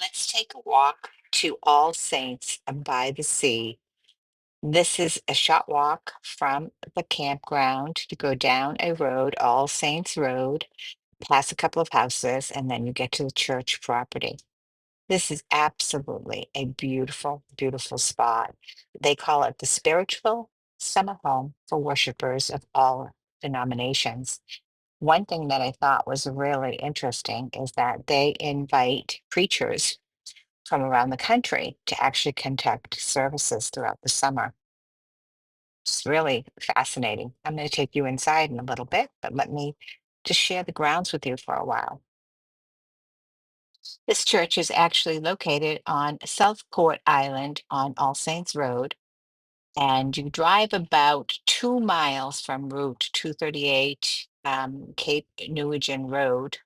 Let's take a walk to All Saints by the Sea. This is a short walk from the campground to go down a road, All Saints Road, past a couple of houses, and then you get to the church property. This is absolutely a beautiful, beautiful spot. They call it the spiritual summer home for worshipers of all denominations. One thing that I thought was really interesting is that they invite preachers from around the country to actually conduct services throughout the summer. It's really fascinating. I'm going to take you inside in a little bit, but let me just share the grounds with you for a while. This church is actually located on Southport Island on All Saints Road, and you drive about 2 miles from Route 238, Cape Newagen Road.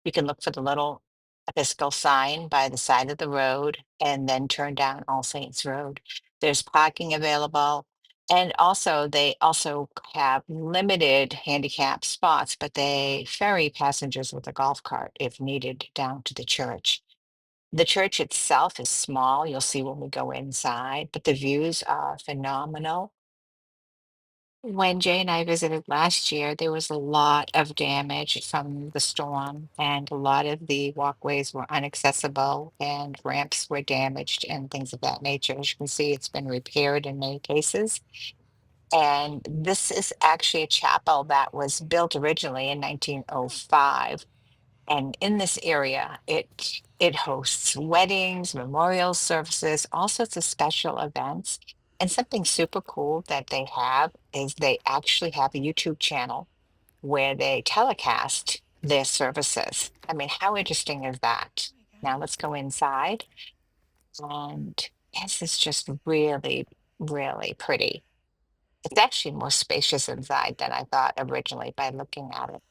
You can look for the little Episcopal sign by the side of the road and then turn down All Saints Road. There's parking available. And also, they also have limited handicap spots, but they ferry passengers with a golf cart if needed down to the church. The church itself is small. You'll see when we go inside, but the views are phenomenal. When Jay and I visited last year, there was a lot of damage from the storm, and a lot of the walkways were inaccessible, and ramps were damaged, and things of that nature. As you can see, it's been repaired in many cases. And this is actually a chapel that was built originally in 1905. And in this area, it hosts weddings, memorial services, all sorts of special events. And something super cool that they have is they actually have a YouTube channel where they telecast their services. I mean, how interesting is that? Now let's go inside. And this is just really, really pretty. It's actually more spacious inside than I thought originally by looking at it.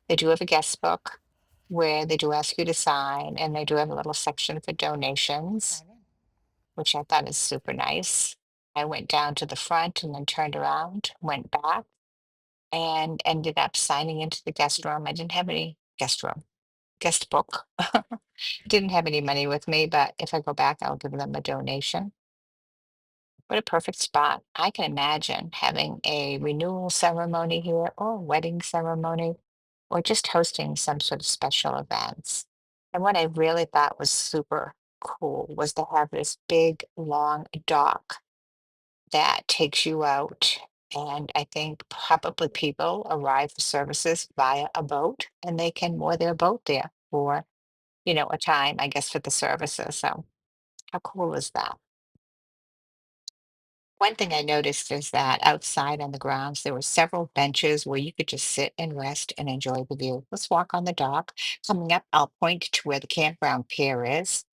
They do have a guest book where they do ask you to sign, and they do have a little section for donations, which I thought is super nice. I went down to the front and then turned around, went back, and ended up signing into the guest room. I didn't have any guest book. Didn't have any money with me, but if I go back, I'll give them a donation. What a perfect spot. I can imagine having a renewal ceremony here or a wedding ceremony or just hosting some sort of special events. And what I really thought was super cool was to have this big, long dock that takes you out. And I think probably people arrive for services via a boat and they can moor their boat there for, a time, I guess, for the services. So how cool is that? One thing I noticed is that outside on the grounds, there were several benches where you could just sit and rest and enjoy the view. Let's walk on the dock. Coming up, I'll point to where the campground pier is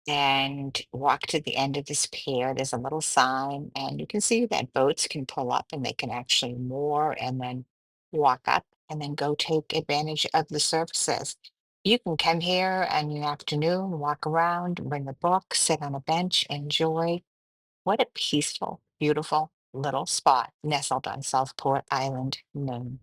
and walk to the end of this pier. There's a little sign, and you can see that boats can pull up and they can actually moor and then walk up and then go take advantage of the services. You can come here in the afternoon, walk around, bring a book, sit on a bench, enjoy. What a peaceful, beautiful little spot nestled on Southport Island, Maine.